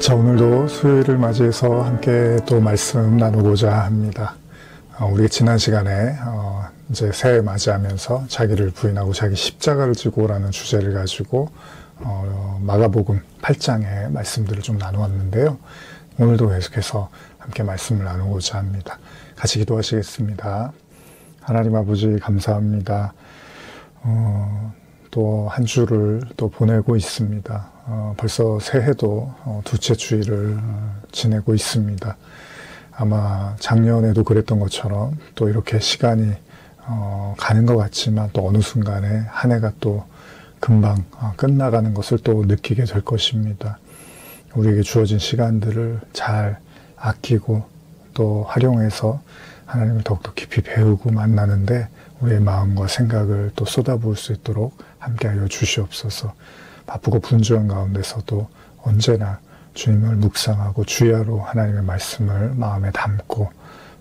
자, 오늘도 수요일을 맞이해서 함께 또 말씀 나누고자 합니다. 우리 지난 시간에 이제 새해 맞이하면서 자기를 부인하고 자기 십자가를 지고라는 주제를 가지고 마가복음 8장의 말씀들을 좀 나누었는데요. 오늘도 계속해서 함께 말씀을 나누고자 합니다. 같이 기도하시겠습니다. 하나님 아버지 감사합니다. 또 한 주를 또 보내고 있습니다. 벌써 새해도 두째 주일을 지내고 있습니다. 아마 작년에도 그랬던 것처럼 또 이렇게 시간이 가는 것 같지만 또 어느 순간에 한 해가 또 금방 끝나가는 것을 또 느끼게 될 것입니다. 우리에게 주어진 시간들을 잘 아끼고 또 활용해서 하나님을 더욱더 깊이 배우고 만나는데 우리의 마음과 생각을 또 쏟아부을 수 있도록 함께하여 주시옵소서. 바쁘고 분주한 가운데서도 언제나 주님을 묵상하고 주야로 하나님의 말씀을 마음에 담고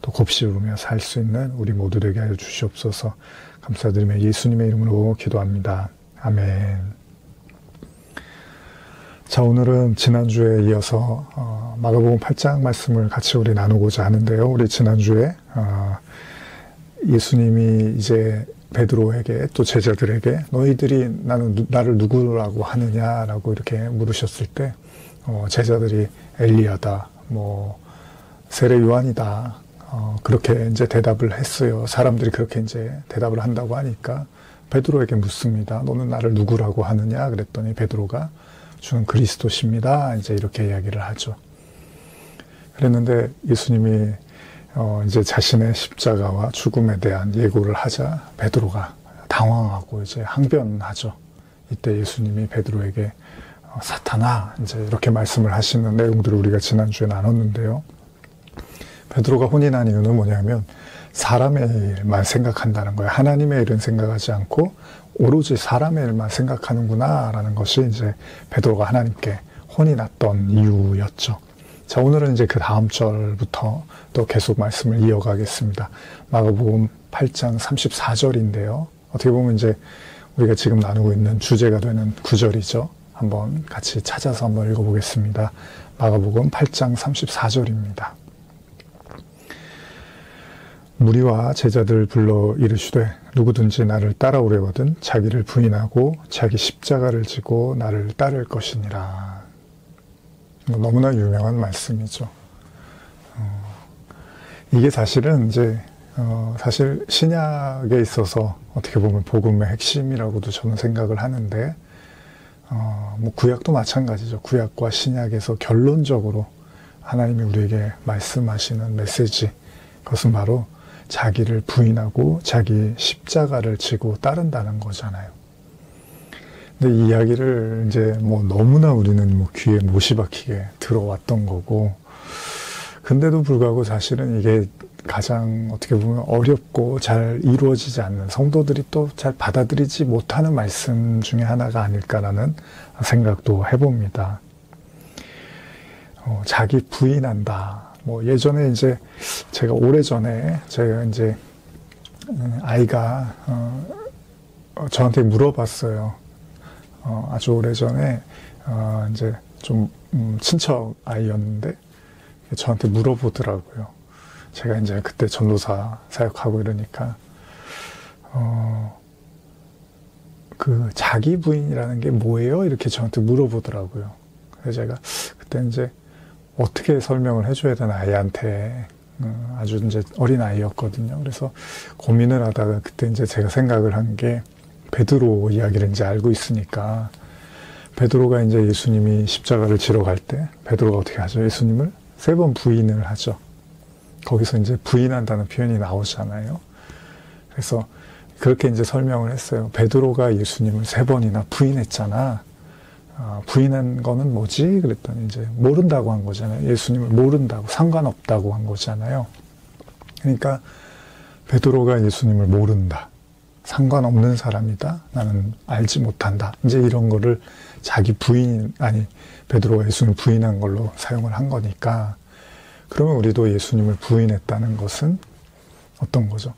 또 곱씹으며 살 수 있는 우리 모두 되게 하여 주시옵소서. 감사드리며 예수님의 이름으로 기도합니다. 아멘. 자, 오늘은 지난주에 이어서 마가복음 8장 말씀을 같이 우리 나누고자 하는데요. 우리 지난주에 예수님이 이제 베드로에게 또 제자들에게 너희들이 나를 누구라고 하느냐라고 이렇게 물으셨을 때 제자들이 엘리야다, 세례 요한이다, 그렇게 이제 대답을 했어요. 사람들이 그렇게 이제 대답을 한다고 하니까 베드로에게 묻습니다. 너는 나를 누구라고 하느냐? 그랬더니 베드로가 주는 그리스도십니다. 이제 이렇게 이야기를 하죠. 그랬는데 예수님이 이제 자신의 십자가와 죽음에 대한 예고를 하자 베드로가 당황하고 이제 항변하죠. 이때 예수님이 베드로에게 사탄아, 이제 이렇게 말씀을 하시는 내용들을 우리가 지난주에 나눴는데요. 베드로가 혼이 난 이유는 뭐냐면 사람의 일만 생각한다는 거예요. 하나님의 일은 생각하지 않고 오로지 사람의 일만 생각하는구나라는 것이 이제 베드로가 하나님께 혼이 났던 이유였죠. 자, 오늘은 이제 그 다음 절부터 또 계속 말씀을 이어가겠습니다. 마가복음 8장 34절인데요. 어떻게 보면 이제 우리가 지금 나누고 있는 주제가 되는 구절이죠. 한번 같이 찾아서 한번 읽어보겠습니다. 마가복음 8장 34절입니다. 무리와 제자들 불러 이르시되 누구든지 나를 따라오려거든 자기를 부인하고 자기 십자가를 지고 나를 따를 것이니라. 너무나 유명한 말씀이죠. 이게 사실은 이제 사실 신약에 있어서 어떻게 보면 복음의 핵심이라고도 저는 생각을 하는데 구약도 마찬가지죠. 구약과 신약에서 결론적으로 하나님이 우리에게 말씀하시는 메시지, 그것은 바로 자기를 부인하고 자기 십자가를 지고 따른다는 거잖아요. 근데 이 이야기를 이제 너무나 우리는 귀에 못이 박히게 들어왔던 거고, 근데도 불구하고 사실은 이게 가장 어떻게 보면 어렵고 잘 이루어지지 않는, 성도들이 또 잘 받아들이지 못하는 말씀 중에 하나가 아닐까라는 생각도 해봅니다. 자기 부인한다. 예전에 이제 제가 오래전에 제가 이제 아이가 저한테 물어봤어요. 아주 오래전에 이제 좀 친척 아이였는데 저한테 물어보더라고요. 제가 이제 그때 전도사 사역하고 이러니까 그 자기 부인이라는 게 뭐예요? 이렇게 저한테 물어보더라고요. 그래서 제가 그때 이제 어떻게 설명을 해줘야 되나 아이한테, 아주 이제 어린 아이였거든요. 그래서 고민을 하다가 그때 이제 제가 생각을 한 게 베드로 이야기를 이제 알고 있으니까, 베드로가 이제 예수님이 십자가를 지러 갈 때 베드로가 어떻게 하죠? 예수님을 3번 부인을 하죠. 거기서 이제 부인한다는 표현이 나오잖아요. 그래서 그렇게 이제 설명을 했어요. 베드로가 예수님을 3번이나 부인했잖아. 부인한 거는 뭐지? 그랬더니 이제 모른다고 한 거잖아요. 예수님을 모른다고, 상관없다고 한 거잖아요. 그러니까 베드로가 예수님을 모른다, 상관없는 사람이다, 나는 알지 못한다, 이제 이런 거를 자기 베드로가 예수님을 부인한 걸로 사용을 한 거니까, 그러면 우리도 예수님을 부인했다는 것은 어떤 거죠?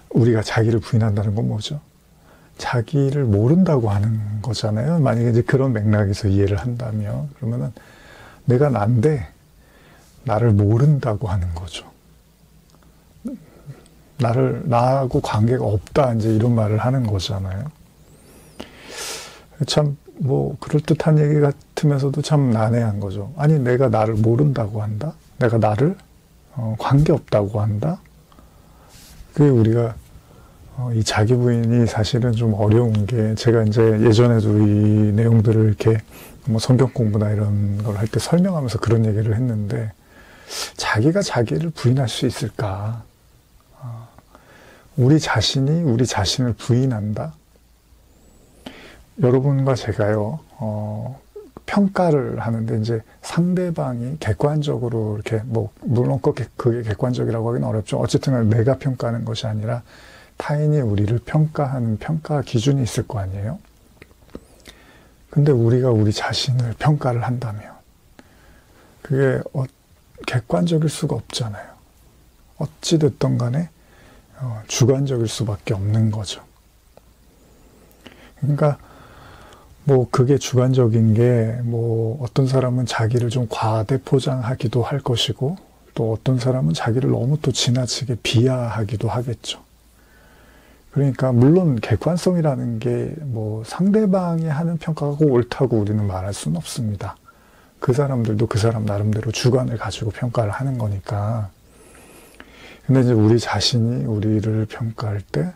우리가 자기를 부인한다는 건 뭐죠? 자기를 모른다고 하는 거잖아요. 만약에 이제 그런 맥락에서 이해를 한다면, 그러면은 내가 난데 나를 모른다고 하는 거죠. 나하고 관계가 없다, 이제 이런 말을 하는 거잖아요. 참, 그럴듯한 얘기 같으면서도 참 난해한 거죠. 아니, 내가 나를 모른다고 한다? 내가 나를, 관계없다고 한다? 그게 우리가, 이 자기 부인이 사실은 좀 어려운 게, 제가 이제 예전에도 이 내용들을 이렇게 성경 공부나 이런 걸 할 때 설명하면서 그런 얘기를 했는데, 자기가 자기를 부인할 수 있을까? 우리 자신이 우리 자신을 부인한다? 여러분과 제가요, 평가를 하는데 이제 상대방이 객관적으로 이렇게 물론 그게 객관적이라고 하기는 어렵죠. 어쨌든 내가 평가하는 것이 아니라 타인이 우리를 평가하는 평가 기준이 있을 거 아니에요. 근데 우리가 우리 자신을 평가를 한다면 그게 객관적일 수가 없잖아요. 어찌 됐든 간에 주관적일 수밖에 없는 거죠. 그러니까 그게 주관적인 게 어떤 사람은 자기를 좀 과대포장하기도 할 것이고 또 어떤 사람은 자기를 너무 또 지나치게 비하하기도 하겠죠. 그러니까 물론 객관성이라는 게 상대방이 하는 평가가 꼭 옳다고 우리는 말할 수는 없습니다. 그 사람들도 그 사람 나름대로 주관을 가지고 평가를 하는 거니까. 근데 이제 우리 자신이 우리를 평가할 때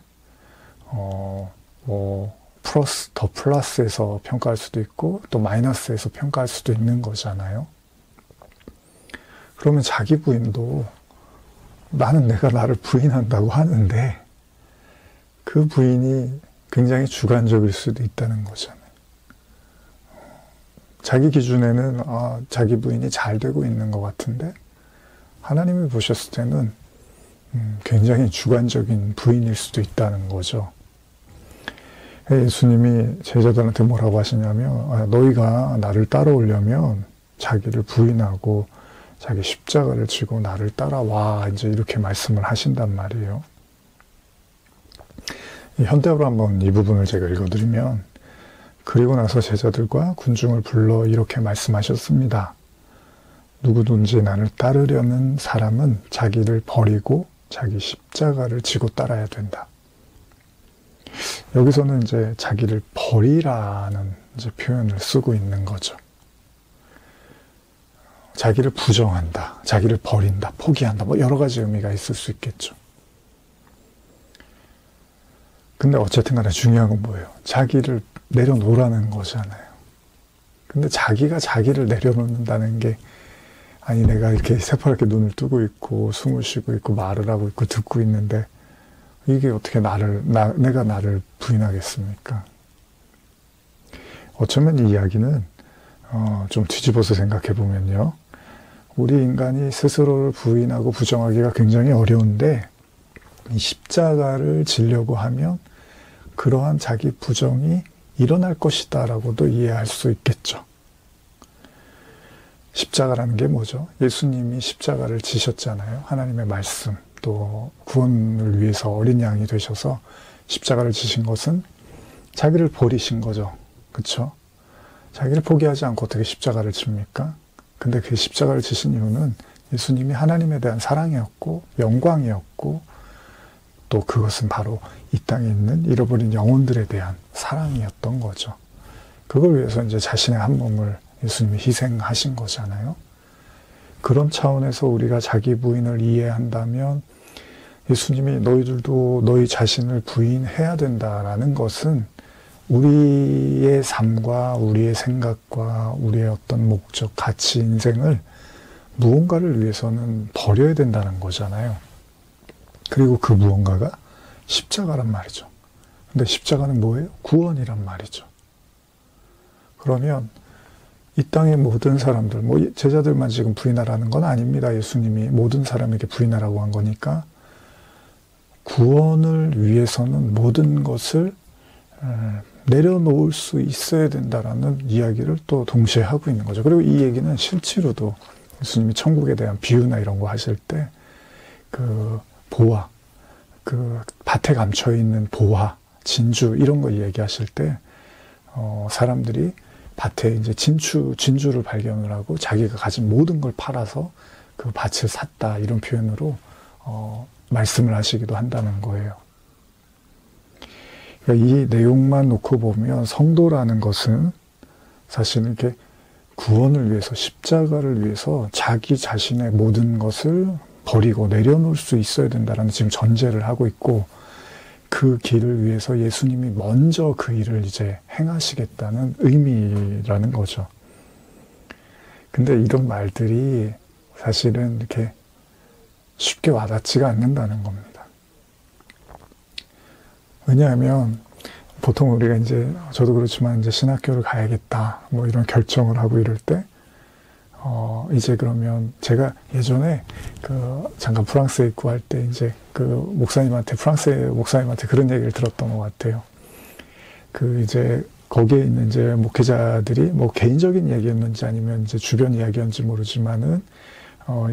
더 플러스에서 평가할 수도 있고 또 마이너스에서 평가할 수도 있는 거잖아요. 그러면 자기 부인도 나는 내가 나를 부인한다고 하는데 그 부인이 굉장히 주관적일 수도 있다는 거잖아요. 자기 기준에는 자기 부인이 잘 되고 있는 것 같은데 하나님이 보셨을 때는 굉장히 주관적인 부인일 수도 있다는 거죠. 예수님이 제자들한테 뭐라고 하시냐면 너희가 나를 따라오려면 자기를 부인하고 자기 십자가를 지고 나를 따라와, 이제 이렇게 말씀을 하신단 말이에요. 현대어로 한번 이 부분을 제가 읽어드리면 그리고 나서 제자들과 군중을 불러 이렇게 말씀하셨습니다. 누구든지 나를 따르려는 사람은 자기를 버리고 자기 십자가를 지고 따라야 된다. 여기서는 이제 자기를 버리라는 이제 표현을 쓰고 있는 거죠. 자기를 부정한다, 자기를 버린다, 포기한다, 여러 가지 의미가 있을 수 있겠죠. 근데 어쨌든 간에 중요한 건 뭐예요? 자기를 내려놓으라는 거잖아요. 근데 자기가 자기를 내려놓는다는 게 아니 내가 이렇게 새파랗게 눈을 뜨고 있고 숨을 쉬고 있고 말을 하고 있고 듣고 있는데 이게 어떻게 내가 나를 부인하겠습니까? 어쩌면 이 이야기는 좀 뒤집어서 생각해 보면요. 우리 인간이 스스로를 부인하고 부정하기가 굉장히 어려운데 이 십자가를 지려고 하면 그러한 자기 부정이 일어날 것이다 라고도 이해할 수 있겠죠. 십자가라는 게 뭐죠? 예수님이 십자가를 지셨잖아요. 하나님의 말씀, 또 구원을 위해서 어린 양이 되셔서 십자가를 지신 것은 자기를 버리신 거죠. 그렇죠? 자기를 포기하지 않고 어떻게 십자가를 칩니까? 근데 그 십자가를 지신 이유는 예수님이 하나님에 대한 사랑이었고 영광이었고 또 그것은 바로 이 땅에 있는 잃어버린 영혼들에 대한 사랑이었던 거죠. 그걸 위해서 이제 자신의 한 몸을 예수님이 희생하신 거잖아요. 그런 차원에서 우리가 자기 부인을 이해한다면 예수님이 너희들도 너희 자신을 부인해야 된다라는 것은 우리의 삶과 우리의 생각과 우리의 어떤 목적, 가치, 인생을 무언가를 위해서는 버려야 된다는 거잖아요. 그리고 그 무언가가 십자가란 말이죠. 근데 십자가는 뭐예요? 구원이란 말이죠. 그러면 이 땅의 모든 사람들, 제자들만 지금 부인하라는 건 아닙니다. 예수님이 모든 사람에게 부인하라고 한 거니까 구원을 위해서는 모든 것을 내려놓을 수 있어야 된다라는 이야기를 또 동시에 하고 있는 거죠. 그리고 이 얘기는 실제로도 예수님이 천국에 대한 비유나 이런 거 하실 때 그 보화, 그 밭에 감춰 있는 보화, 진주 이런 거 얘기하실 때 사람들이 밭에 이제 진주를 발견을 하고 자기가 가진 모든 걸 팔아서 그 밭을 샀다, 이런 표현으로 말씀을 하시기도 한다는 거예요. 그러니까 이 내용만 놓고 보면 성도라는 것은 사실은 이렇게 구원을 위해서, 십자가를 위해서 자기 자신의 모든 것을 버리고 내려놓을 수 있어야 된다는 지금 전제를 하고 있고, 그 길을 위해서 예수님이 먼저 그 일을 이제 행하시겠다는 의미라는 거죠. 근데 이런 말들이 사실은 이렇게 쉽게 와닿지가 않는다는 겁니다. 왜냐하면 보통 우리가 이제, 저도 그렇지만 이제 신학교를 가야겠다, 뭐 이런 결정을 하고 이럴 때, 이제 그러면 제가 예전에 잠깐 프랑스에 있고 할 때 이제 프랑스 목사님한테 그런 얘기를 들었던 것 같아요. 이제 거기에 있는 이제 목회자들이 뭐 개인적인 얘기였는지 아니면 이제 주변 이야기였는지 모르지만은,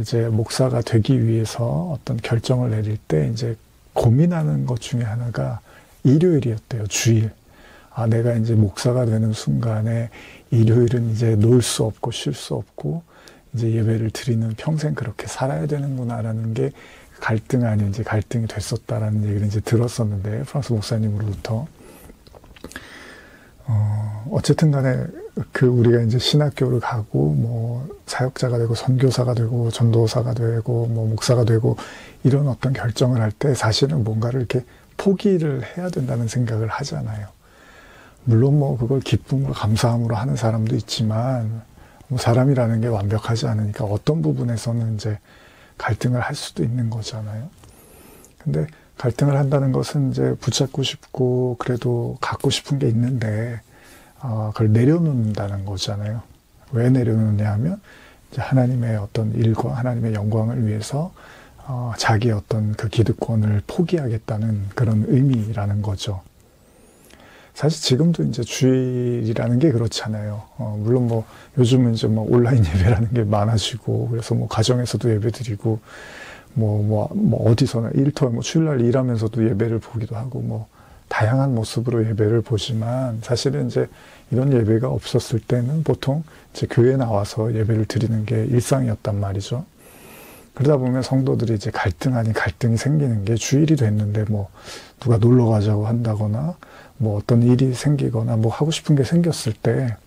이제 목사가 되기 위해서 어떤 결정을 내릴 때 이제 고민하는 것 중에 하나가 일요일이었대요. 주일. 내가 이제 목사가 되는 순간에 일요일은 이제 놀 수 없고 쉴 수 없고 이제 예배를 드리는, 평생 그렇게 살아야 되는구나라는 게 갈등 아닌 이제 갈등이 됐었다라는 얘기를 이제 들었었는데, 프랑스 목사님으로부터. 어쨌든 간에 우리가 이제 신학교를 가고 뭐 사역자가 되고 선교사가 되고 전도사가 되고 뭐 목사가 되고 이런 어떤 결정을 할 때 사실은 뭔가를 이렇게 포기를 해야 된다는 생각을 하잖아요. 물론 뭐 그걸 기쁨과 감사함으로 하는 사람도 있지만, 뭐 사람이라는 게 완벽하지 않으니까 어떤 부분에서는 이제 갈등을 할 수도 있는 거잖아요. 근데 갈등을 한다는 것은 이제 붙잡고 싶고 그래도 갖고 싶은 게 있는데, 그걸 내려놓는다는 거잖아요. 왜 내려놓느냐 하면, 이제 하나님의 어떤 일과 하나님의 영광을 위해서 자기의 어떤 그 기득권을 포기하겠다는 그런 의미라는 거죠. 사실 지금도 이제 주일이라는 게 그렇잖아요. 물론 뭐 요즘은 이제 뭐 온라인 예배라는 게 많아지고, 그래서 뭐 가정에서도 예배 드리고, 뭐 어디서나 일터 뭐 주일날 일하면서도 예배를 보기도 하고, 뭐 다양한 모습으로 예배를 보지만, 사실은 이제 이런 예배가 없었을 때는 보통 이제 교회에 나와서 예배를 드리는 게 일상이었단 말이죠. 그러다 보면 성도들이 이제 갈등 아닌 갈등이 생기는 게, 주일이 됐는데 뭐 누가 놀러 가자고 한다거나 뭐 어떤 일이 생기거나 뭐 하고 싶은 게 생겼을 때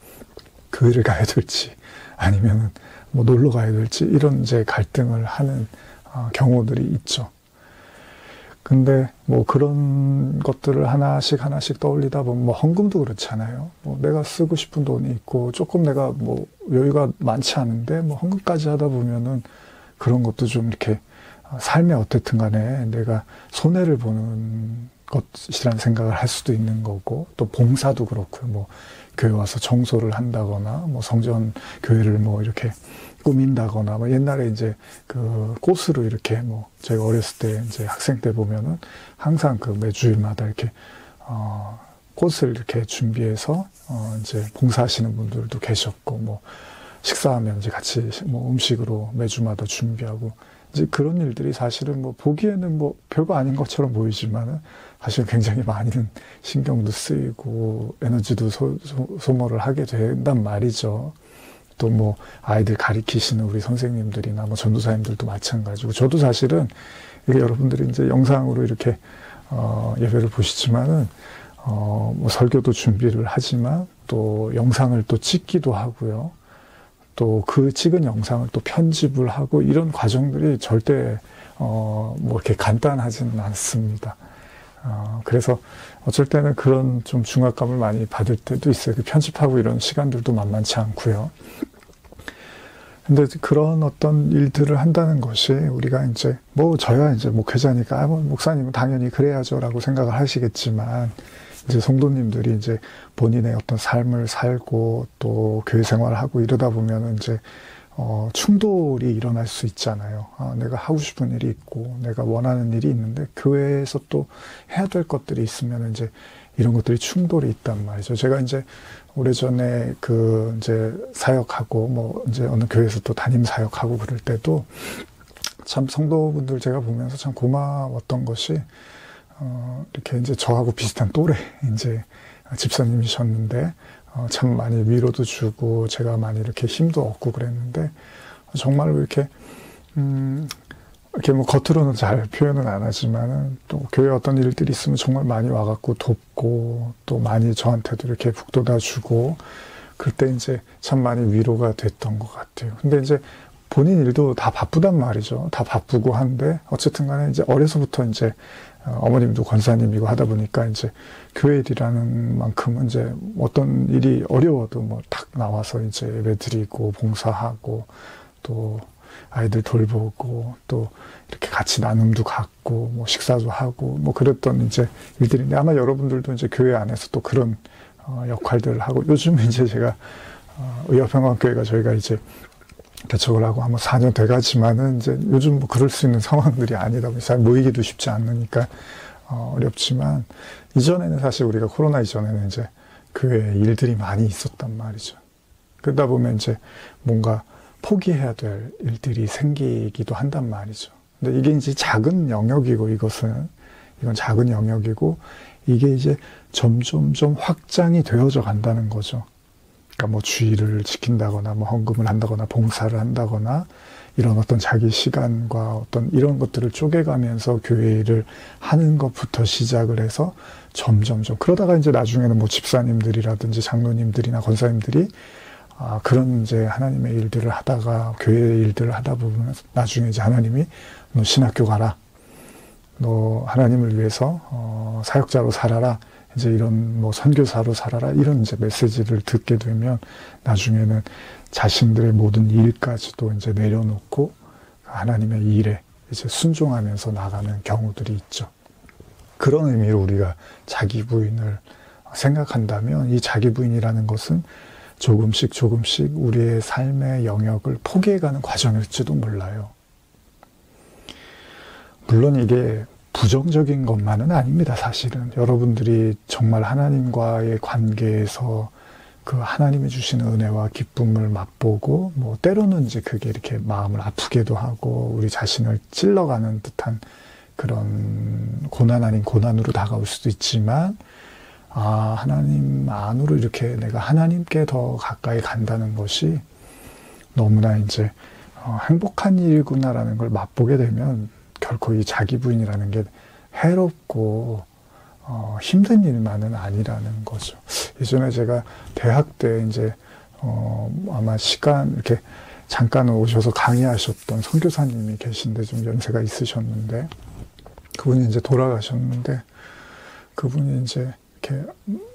교회를 가야 될지 아니면 뭐 놀러 가야 될지, 이런 이제 갈등을 하는 경우들이 있죠. 근데 뭐 그런 것들을 하나씩 떠올리다 보면, 뭐 헌금도 그렇잖아요. 뭐 내가 쓰고 싶은 돈이 있고 조금 내가 뭐 여유가 많지 않은데 뭐 헌금까지 하다 보면은 그런 것도 좀 이렇게 삶에 어쨌든 간에 내가 손해를 보는 것이라는 생각을 할 수도 있는 거고, 또 봉사도 그렇고요. 뭐 교회 와서 청소를 한다거나 뭐 성전 교회를 뭐 이렇게 꾸민다거나, 뭐 옛날에 이제 꽃으로 이렇게, 뭐 제가 어렸을 때 이제 학생 때 보면은 항상 매주일마다 이렇게 꽃을 이렇게 준비해서 이제 봉사하시는 분들도 계셨고, 뭐 식사하면 이제 같이 뭐 음식으로 매주마다 준비하고, 이제 그런 일들이 사실은 뭐 보기에는 뭐 별거 아닌 것처럼 보이지만은 사실 굉장히 많은 신경도 쓰이고 에너지도 소모를 하게 된단 말이죠. 또 뭐 아이들 가리키시는 우리 선생님들이나 뭐 전도사님들도 마찬가지고, 저도 사실은 이게 여러분들이 이제 영상으로 이렇게 예배를 보시지만은 뭐 설교도 준비를 하지만 또 영상을 또 찍기도 하고요. 또 그 찍은 영상을 또 편집을 하고, 이런 과정들이 절대 뭐 이렇게 간단하지는 않습니다. 그래서 어쩔 때는 그런 좀 중압감을 많이 받을 때도 있어요. 편집하고 이런 시간들도 만만치 않고요. 근데 그런 어떤 일들을 한다는 것이, 우리가 이제 뭐 저야 이제 목회자니까 뭐 목사님은 당연히 그래야죠라고 생각을 하시겠지만, 이제 성도님들이 이제 본인의 어떤 삶을 살고 또 교회 생활을 하고 이러다 보면은 이제 충돌이 일어날 수 있잖아요. 내가 하고 싶은 일이 있고 내가 원하는 일이 있는데 교회에서 또 해야 될 것들이 있으면 이제 이런 것들이 충돌이 있단 말이죠. 제가 이제 오래전에 이제 사역하고 뭐 이제 어느 교회에서 또 담임 사역하고 그럴 때도 참 성도분들 제가 보면서 참 고마웠던 것이, 이렇게 이제 저하고 비슷한 또래 이제 집사님이셨는데, 참 많이 위로도 주고 제가 많이 이렇게 힘도 얻고 그랬는데 정말로 이렇게 이렇게 뭐 겉으로는 잘 표현은 안 하지만은 또 교회 어떤 일들이 있으면 정말 많이 와갖고 돕고 또 많이 저한테도 이렇게 북돋아 주고 그때 이제 참 많이 위로가 됐던 것 같아요. 근데 이제 본인 일도 다 바쁘단 말이죠. 다 바쁘고 한데 어쨌든 간에 이제 어려서부터 이제 어머님도 권사님이고 하다 보니까 이제 교회 일이라는 만큼은 이제 어떤 일이 어려워도 뭐 딱 나와서 이제 예배드리고 봉사하고 또 아이들 돌보고 또 이렇게 같이 나눔도 갖고 뭐 식사도 하고 뭐 그랬던 이제 일들인데 아마 여러분들도 이제 교회 안에서 또 그런 역할들을 하고 요즘 이제 제가 의협평화교회가 저희가 이제 개척을 하고 아마 4년 돼가지만은 이제 요즘 뭐 그럴 수 있는 상황들이 아니다 보니 잘 모이기도 쉽지 않으니까 어렵지만 이전에는 사실 우리가 코로나 이전에는 이제 교회에 일들이 많이 있었단 말이죠. 그러다 보면 이제 뭔가 포기해야 될 일들이 생기기도 한단 말이죠. 근데 이게 이제 작은 영역이고 이건 작은 영역이고 이게 이제 점점점 확장이 되어져 간다는 거죠. 그러니까 뭐 주의를 지킨다거나 뭐 헌금을 한다거나 봉사를 한다거나 이런 어떤 자기 시간과 어떤 이런 것들을 쪼개가면서 교회 일을 하는 것부터 시작을 해서 점점점 그러다가 이제 나중에는 뭐 집사님들이라든지 장로님들이나 권사님들이 그런 이제 하나님의 일들을 하다가 교회 일들을 하다 보면 나중에 이제 하나님이 너 신학교 가라. 너 하나님을 위해서 사역자로 살아라. 이제 이런 뭐 선교사로 살아라. 이런 이제 메시지를 듣게 되면 나중에는 자신들의 모든 일까지도 이제 내려놓고 하나님의 일에 이제 순종하면서 나가는 경우들이 있죠. 그런 의미로 우리가 자기 부인을 생각한다면 이 자기 부인이라는 것은 조금씩 우리의 삶의 영역을 포기해가는 과정일지도 몰라요. 물론 이게 부정적인 것만은 아닙니다. 사실은 여러분들이 정말 하나님과의 관계에서 그 하나님이 주시는 은혜와 기쁨을 맛보고 뭐 때로는 이제 그게 이렇게 마음을 아프게도 하고 우리 자신을 찔러가는 듯한 그런 고난 아닌 고난으로 다가올 수도 있지만 하나님 안으로 이렇게 내가 하나님께 더 가까이 간다는 것이 너무나 이제 행복한 일이구나라는 걸 맛보게 되면 결코 이 자기 부인이라는 게 해롭고 힘든 일만은 아니라는 거죠. 예전에 제가 대학 때 이제 아마 시간 이렇게 잠깐 오셔서 강의하셨던 선교사님이 계신데 좀 연세가 있으셨는데 그분이 이제 돌아가셨는데 그분이 이제 이렇게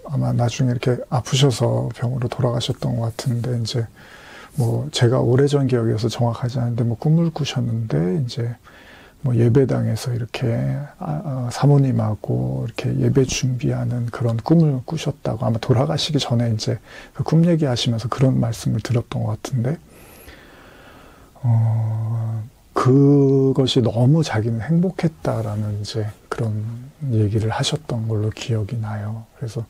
아마 나중에 이렇게 아프셔서 병으로 돌아가셨던 것 같은데 이제 뭐 제가 오래전 기억이어서 정확하지 않은데 뭐 꿈을 꾸셨는데 이제 뭐 예배당에서 이렇게 사모님하고 이렇게 예배 준비하는 그런 꿈을 꾸셨다고 아마 돌아가시기 전에 이제 그 꿈 얘기하시면서 그런 말씀을 들었던 것 같은데 그것이 너무 자기는 행복했다라는 이제 그런 얘기를 하셨던 걸로 기억이 나요. 그래서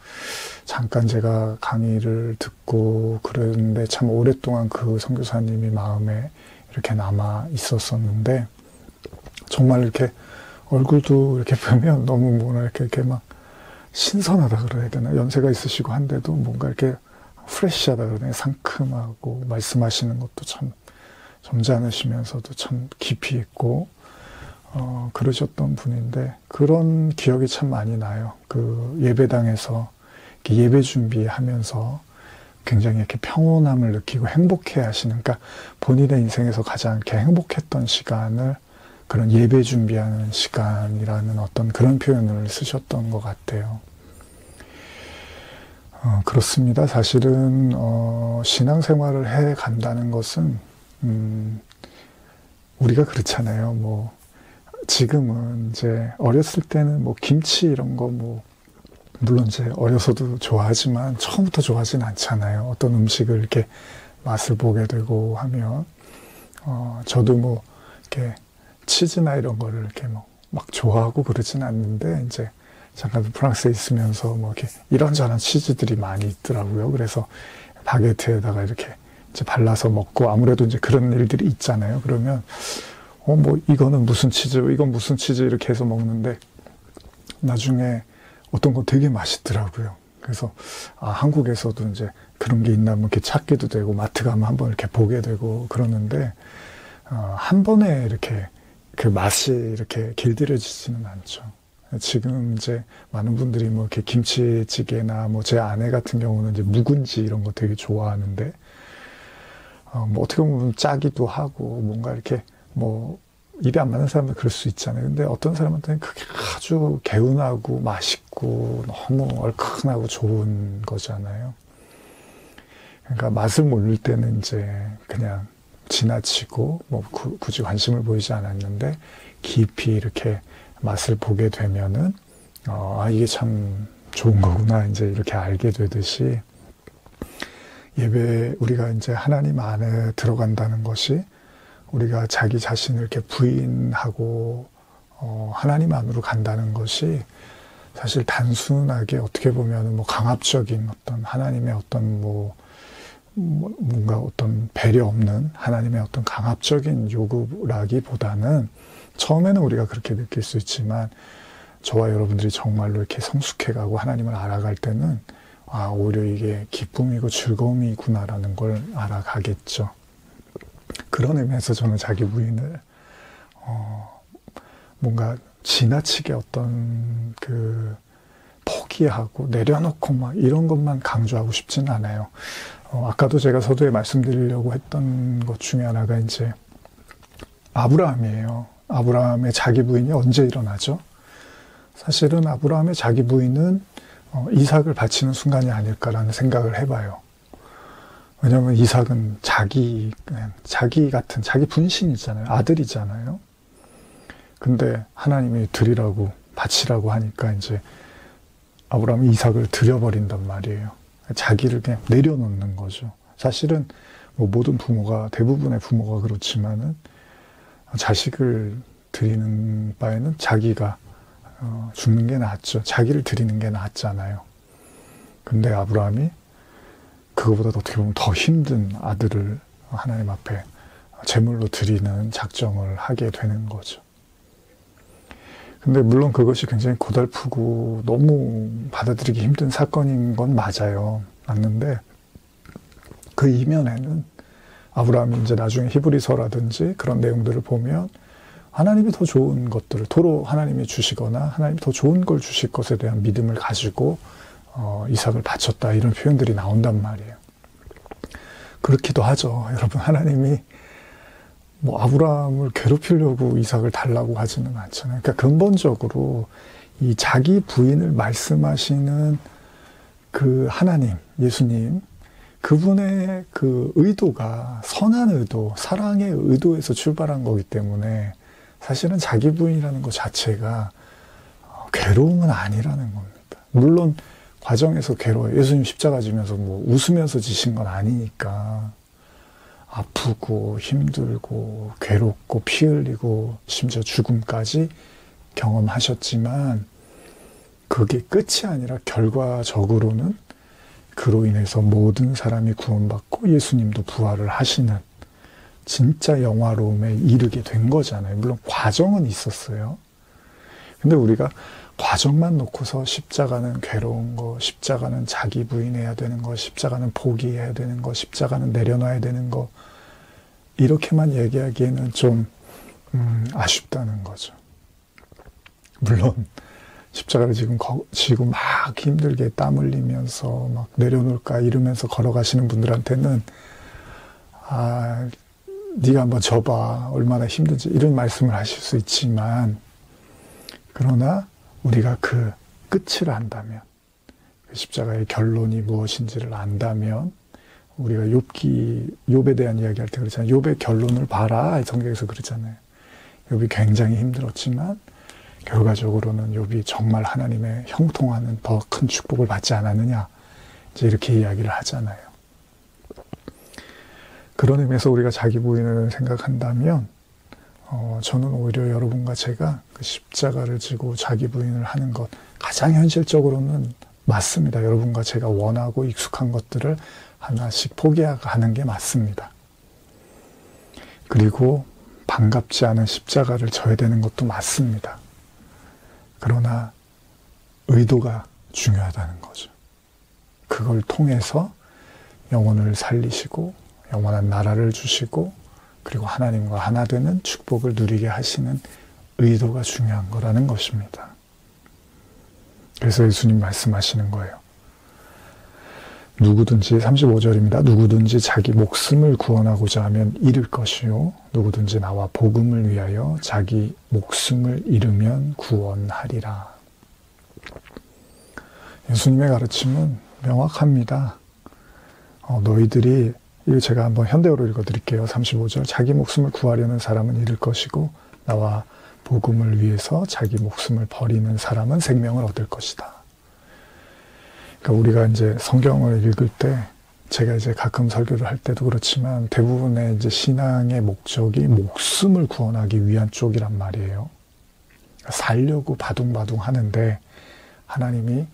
잠깐 제가 강의를 듣고 그랬는데 참 오랫동안 그 선교사님이 마음에 이렇게 남아 있었었는데 정말 이렇게 얼굴도 이렇게 보면 너무 뭐라 이렇게 막 신선하다 그래야 되나 연세가 있으시고 한데도 뭔가 이렇게 프레시하다 그러네 상큼하고 말씀하시는 것도 참 점잖으시면서도 참 깊이 있고 그러셨던 분인데 그런 기억이 참 많이 나요. 그 예배당에서 이렇게 예배 준비하면서 굉장히 이렇게 평온함을 느끼고 행복해 하시는 그러니까 본인의 인생에서 가장 이렇게 행복했던 시간을 그런 예배 준비하는 시간이라는 어떤 그런 표현을 쓰셨던 것 같아요. 그렇습니다. 사실은 신앙생활을 해 간다는 것은 우리가 그렇잖아요. 뭐 지금은 이제 어렸을 때는 뭐 김치 이런 거 뭐 물론 이제 어려서도 좋아하지만 처음부터 좋아하진 않잖아요. 어떤 음식을 이렇게 맛을 보게 되고 하면 저도 뭐 이렇게 치즈나 이런 거를 이렇게 막 좋아하고 그러진 않는데 이제 잠깐 프랑스에 있으면서 뭐 이렇게 이런저런 치즈들이 많이 있더라고요. 그래서 바게트에다가 이렇게 이제 발라서 먹고 아무래도 이제 그런 일들이 있잖아요. 그러면 뭐 이거는 무슨 치즈, 이건 무슨 치즈 이렇게 해서 먹는데 나중에 어떤 건 되게 맛있더라고요. 그래서 한국에서도 이제 그런 게 있나 뭐 이렇게 찾기도 되고 마트 가면 한번 이렇게 보게 되고 그러는데 한 번에 이렇게 그 맛이 이렇게 길들여지지는 않죠. 지금 이제 많은 분들이 뭐 이렇게 김치찌개나 뭐 제 아내 같은 경우는 이제 묵은지 이런 거 되게 좋아하는데 뭐 어떻게 보면 짜기도 하고 뭔가 이렇게 뭐 입에 안 맞는 사람은 그럴 수 있잖아요. 근데 어떤 사람한테는 그게 아주 개운하고 맛있고 너무 얼큰하고 좋은 거잖아요. 그러니까 맛을 모를 때는 이제 그냥 지나치고 뭐 굳이 관심을 보이지 않았는데 깊이 이렇게 맛을 보게 되면은 이게 참 좋은 거구나 이제 이렇게 알게 되듯이 예배 우리가 이제 하나님 안에 들어간다는 것이 우리가 자기 자신을 이렇게 부인하고 하나님 안으로 간다는 것이 사실 단순하게 어떻게 보면 뭐 강압적인 어떤 하나님의 어떤 뭔가 어떤 배려 없는 하나님의 어떤 강압적인 요구라기보다는 처음에는 우리가 그렇게 느낄 수 있지만 저와 여러분들이 정말로 이렇게 성숙해가고 하나님을 알아갈 때는 오히려 이게 기쁨이고 즐거움이구나라는 걸 알아가겠죠. 그런 의미에서 저는 자기 부인을 뭔가 지나치게 어떤 그 포기하고 내려놓고 막 이런 것만 강조하고 싶지는 않아요. 아까도 제가 서두에 말씀드리려고 했던 것 중에 하나가 이제 아브라함이에요. 아브라함의 자기 부인이 언제 일어나죠? 사실은 아브라함의 자기 부인은 이삭을 바치는 순간이 아닐까라는 생각을 해봐요. 왜냐하면 이삭은 자기 같은 자기 분신이잖아요. 아들이잖아요. 근데 하나님이 드리라고 바치라고 하니까 이제 아브라함이 이삭을 드려버린단 말이에요. 자기를 그냥 내려놓는 거죠. 사실은 뭐 모든 부모가 대부분의 부모가 그렇지만은 자식을 드리는 바에는 자기가 죽는 게 낫죠. 자기를 드리는 게 낫잖아요. 근데 아브라함이 그거보다 어떻게 보면 더 힘든 아들을 하나님 앞에 제물로 드리는 작정을 하게 되는 거죠. 근데 물론 그것이 굉장히 고달프고 너무 받아들이기 힘든 사건인 건 맞는데 그 이면에는 아브라함이 이제 나중에 히브리서라든지 그런 내용들을 보면 하나님이 더 좋은 것들을 도로 하나님이 주시거나 하나님이 더 좋은 걸 주실 것에 대한 믿음을 가지고 이삭을 바쳤다 이런 표현들이 나온단 말이에요. 그렇기도 하죠. 여러분 하나님이 뭐 아브라함을 괴롭히려고 이삭을 달라고 하지는 않잖아요. 그러니까 근본적으로 이 자기 부인을 말씀하시는 그 하나님, 예수님, 그분의 그 의도가 선한 의도, 사랑의 의도에서 출발한 거기 때문에 사실은 자기 부인이라는 것 자체가 괴로움은 아니라는 겁니다. 물론 과정에서 괴로워요. 예수님 십자가 지면서 뭐 웃으면서 지신 건 아니니까 아프고 힘들고 괴롭고 피 흘리고 심지어 죽음까지 경험하셨지만 그게 끝이 아니라 결과적으로는 그로 인해서 모든 사람이 구원받고 예수님도 부활을 하시는 진짜 영화로움에 이르게 된 거잖아요. 물론 과정은 있었어요. 근데 우리가 과정만 놓고서 십자가는 괴로운 거, 십자가는 자기 부인해야 되는 거, 십자가는 포기해야 되는 거, 십자가는 내려놔야 되는 거 이렇게만 얘기하기에는 좀 아쉽다는 거죠. 물론 십자가를 지고 막 힘들게 땀 흘리면서 막 내려놓을까 이러면서 걸어가시는 분들한테는 네가 한번 져봐 얼마나 힘든지 이런 말씀을 하실 수 있지만 그러나 우리가 그 끝을 안다면 그 십자가의 결론이 무엇인지를 안다면 우리가 욥에 대한 이야기할 때 그렇잖아요. 욥의 결론을 봐라 성경에서 그러잖아요. 욥이 굉장히 힘들었지만 결과적으로는 욥이 정말 하나님의 형통하는 더 큰 축복을 받지 않았느냐 이제 이렇게 이야기를 하잖아요. 그런 의미에서 우리가 자기 부인을 생각한다면 저는 오히려 여러분과 제가 그 십자가를 지고 자기 부인을 하는 것 가장 현실적으로는 맞습니다. 여러분과 제가 원하고 익숙한 것들을 하나씩 포기하는 게 맞습니다. 그리고 반갑지 않은 십자가를 져야 되는 것도 맞습니다. 그러나 의도가 중요하다는 거죠. 그걸 통해서 영혼을 살리시고 영원한 나라를 주시고 그리고 하나님과 하나 되는 축복을 누리게 하시는 의도가 중요한 거라는 것입니다. 그래서 예수님 말씀하시는 거예요. 누구든지 35절입니다. 누구든지 자기 목숨을 구원하고자 하면 잃을 것이요 누구든지 나와 복음을 위하여 자기 목숨을 잃으면 구원하리라. 예수님의 가르침은 명확합니다. 너희들이, 이거 제가 한번 현대어로 읽어드릴게요. 35절. 자기 목숨을 구하려는 사람은 잃을 것이고 나와 복음을 위해서 자기 목숨을 버리는 사람은 생명을 얻을 것이다. 그러니까 우리가 이제 성경을 읽을 때, 제가 이제 가끔 설교를 할 때도 그렇지만 대부분의 이제 신앙의 목적이 목숨을 구원하기 위한 쪽이란 말이에요. 살려고 바둥바둥 하는데 하나님이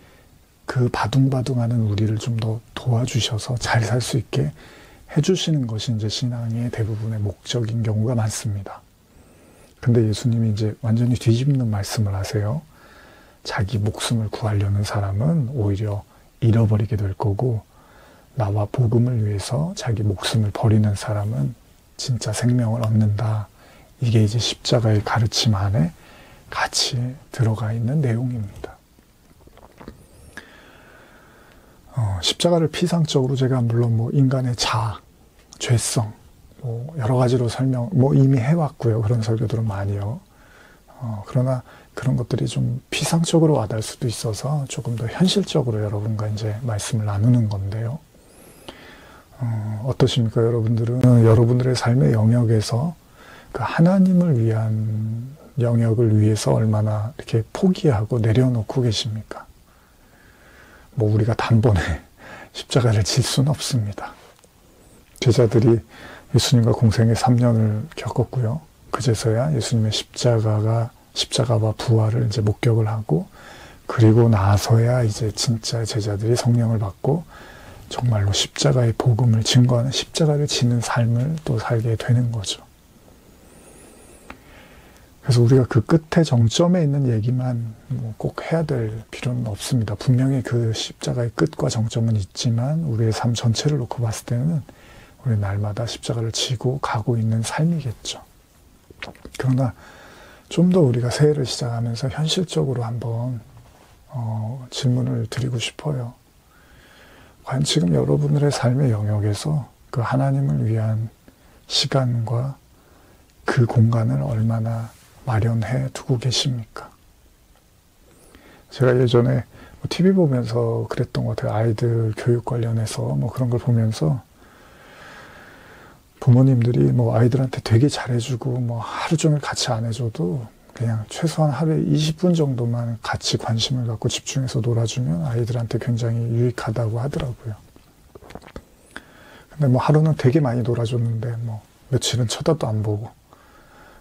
그 바둥바둥하는 우리를 좀 더 도와주셔서 잘 살 수 있게 해주시는 것이 이제 신앙의 대부분의 목적인 경우가 많습니다. 근데 예수님이 이제 완전히 뒤집는 말씀을 하세요. 자기 목숨을 구하려는 사람은 오히려 잃어버리게 될 거고 나와 복음을 위해서 자기 목숨을 버리는 사람은 진짜 생명을 얻는다. 이게 이제 십자가의 가르침 안에 같이 들어가 있는 내용입니다. 십자가를 피상적으로 제가 물론 뭐 인간의 죄성, 뭐 여러 가지로 이미 해왔고요. 그런 설교들은 많이요. 그러나 그런 것들이 좀 피상적으로 와닿을 수도 있어서 조금 더 현실적으로 여러분과 이제 말씀을 나누는 건데요. 어떠십니까? 여러분들은 여러분들의 삶의 영역에서 그 하나님을 위한 영역을 위해서 얼마나 이렇게 포기하고 내려놓고 계십니까? 뭐 우리가 단번에 십자가를 질 수는 없습니다. 제자들이 예수님과 공생의 3년을 겪었고요. 그제서야 예수님의 십자가와 부활을 이제 목격을 하고, 그리고 나서야 이제 진짜 제자들이 성령을 받고 정말로 십자가의 복음을 증거하는, 십자가를 지는 삶을 또 살게 되는 거죠. 그래서 우리가 그 끝에 정점에 있는 얘기만 꼭 해야 될 필요는 없습니다. 분명히 그 십자가의 끝과 정점은 있지만 우리의 삶 전체를 놓고 봤을 때는 우리 날마다 십자가를 지고 가고 있는 삶이겠죠. 그러나 좀 더 우리가 새해를 시작하면서 현실적으로 한번 질문을 드리고 싶어요. 과연 지금 여러분들의 삶의 영역에서 그 하나님을 위한 시간과 그 공간을 얼마나 마련해 두고 계십니까? 제가 예전에 TV 보면서 그랬던 것 같아요. 아이들 교육 관련해서 뭐 그런 걸 보면서 부모님들이 뭐 아이들한테 되게 잘해주고 뭐 하루 종일 같이 안 해줘도 그냥 최소한 하루에 20분 정도만 같이 관심을 갖고 집중해서 놀아주면 아이들한테 굉장히 유익하다고 하더라고요. 근데 뭐 하루는 되게 많이 놀아줬는데 뭐 며칠은 쳐다도 안 보고,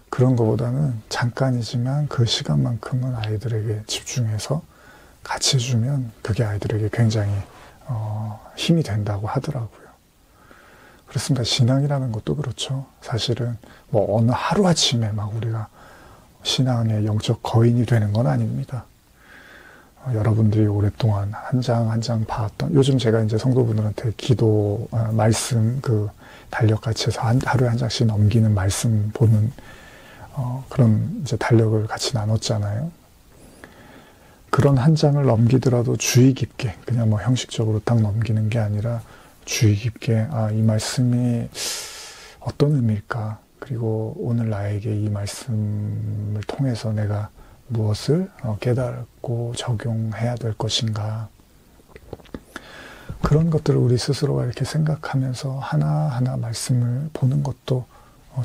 그런 것보다는 잠깐이지만 그 시간만큼은 아이들에게 집중해서 같이 해주면 그게 아이들에게 굉장히 힘이 된다고 하더라고요. 그렇습니다. 신앙이라는 것도 그렇죠. 사실은 뭐 어느 하루아침에 막 우리가 신앙의 영적 거인이 되는 건 아닙니다. 여러분들이 오랫동안 한 장 한 장 봐왔던, 요즘 제가 이제 성도분들한테 기도, 말씀, 달력같이 해서 하루에 한 장씩 넘기는 말씀 보는 그런 이제 달력을 같이 나눴잖아요. 그런 한 장을 넘기더라도 주의 깊게, 그냥 뭐 형식적으로 딱 넘기는 게 아니라 주의 깊게, 이 말씀이 어떤 의미일까? 그리고 오늘 나에게 이 말씀을 통해서 내가 무엇을 깨닫고 적용해야 될 것인가? 그런 것들을 우리 스스로가 이렇게 생각하면서 하나하나 말씀을 보는 것도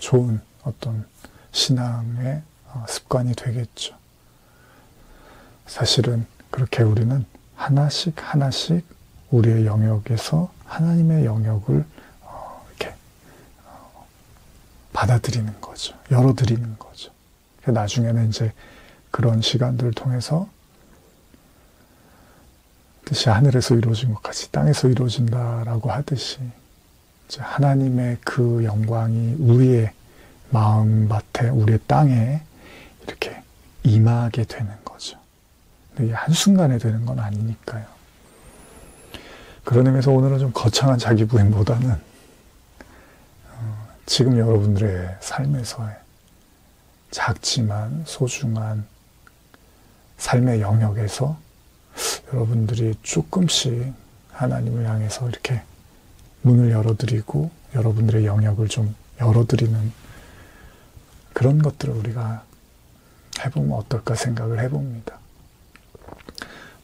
좋은 어떤 신앙의 습관이 되겠죠. 사실은 그렇게 우리는 하나씩 우리의 영역에서 하나님의 영역을 이렇게 받아들이는 거죠. 열어드리는 거죠. 나중에는 이제 그런 시간들을 통해서 뜻이 하늘에서 이루어진 것 같이 땅에서 이루어진다라고 하듯이 이제 하나님의 그 영광이 우리의 마음밭에, 우리의 땅에 이렇게 임하게 되는 거죠. 근데 이게 한순간에 되는 건 아니니까요. 그런 의미에서 오늘은 좀 거창한 자기 부인보다는 지금 여러분들의 삶에서의 작지만 소중한 삶의 영역에서 여러분들이 조금씩 하나님을 향해서 이렇게 문을 열어드리고 여러분들의 영역을 좀 열어드리는 그런 것들을 우리가 해보면 어떨까 생각을 해봅니다.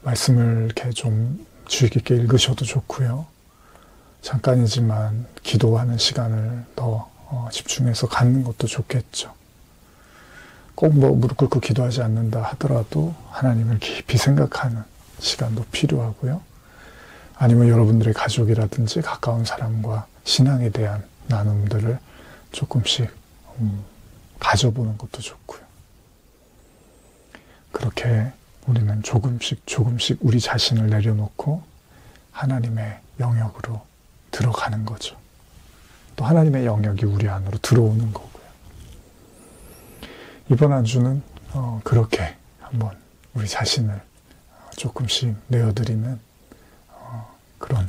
말씀을 이렇게 좀 주의 깊게 읽으셔도 좋고요. 잠깐이지만 기도하는 시간을 더 집중해서 갖는 것도 좋겠죠. 꼭 뭐 무릎 꿇고 기도하지 않는다 하더라도 하나님을 깊이 생각하는 시간도 필요하고요. 아니면 여러분들의 가족이라든지 가까운 사람과 신앙에 대한 나눔들을 조금씩 가져보는 것도 좋고요. 그렇게 우리는 조금씩 우리 자신을 내려놓고 하나님의 영역으로 들어가는 거죠. 또 하나님의 영역이 우리 안으로 들어오는 거고요. 이번 한 주는 그렇게 한번 우리 자신을 조금씩 내어드리는 그런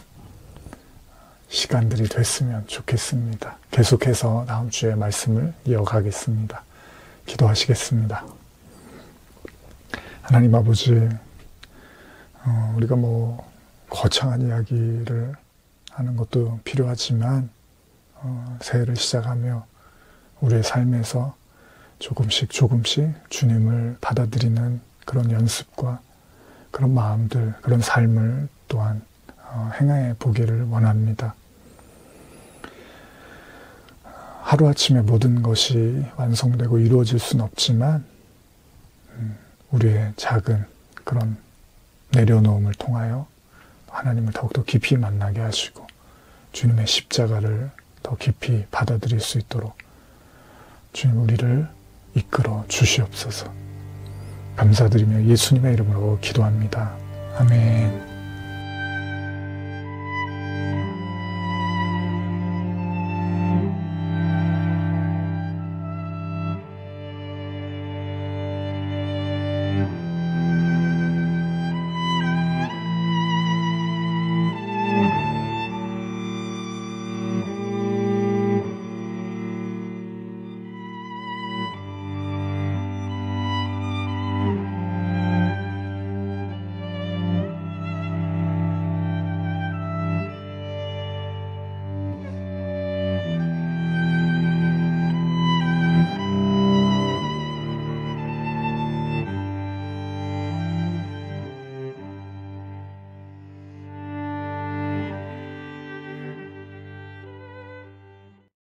시간들이 됐으면 좋겠습니다. 계속해서 다음 주에 말씀을 이어가겠습니다. 기도하시겠습니다. 하나님 아버지, 우리가 뭐 거창한 이야기를 하는 것도 필요하지만 새해를 시작하며 우리의 삶에서 조금씩 주님을 받아들이는 그런 연습과 그런 마음들, 그런 삶을 또한 행해 보기를 원합니다. 하루아침에 모든 것이 완성되고 이루어질 수는 없지만 우리의 작은 그런 내려놓음을 통하여 하나님을 더욱더 깊이 만나게 하시고 주님의 십자가를 더 깊이 받아들일 수 있도록 주님 우리를 이끌어 주시옵소서. 감사드리며 예수님의 이름으로 기도합니다. 아멘.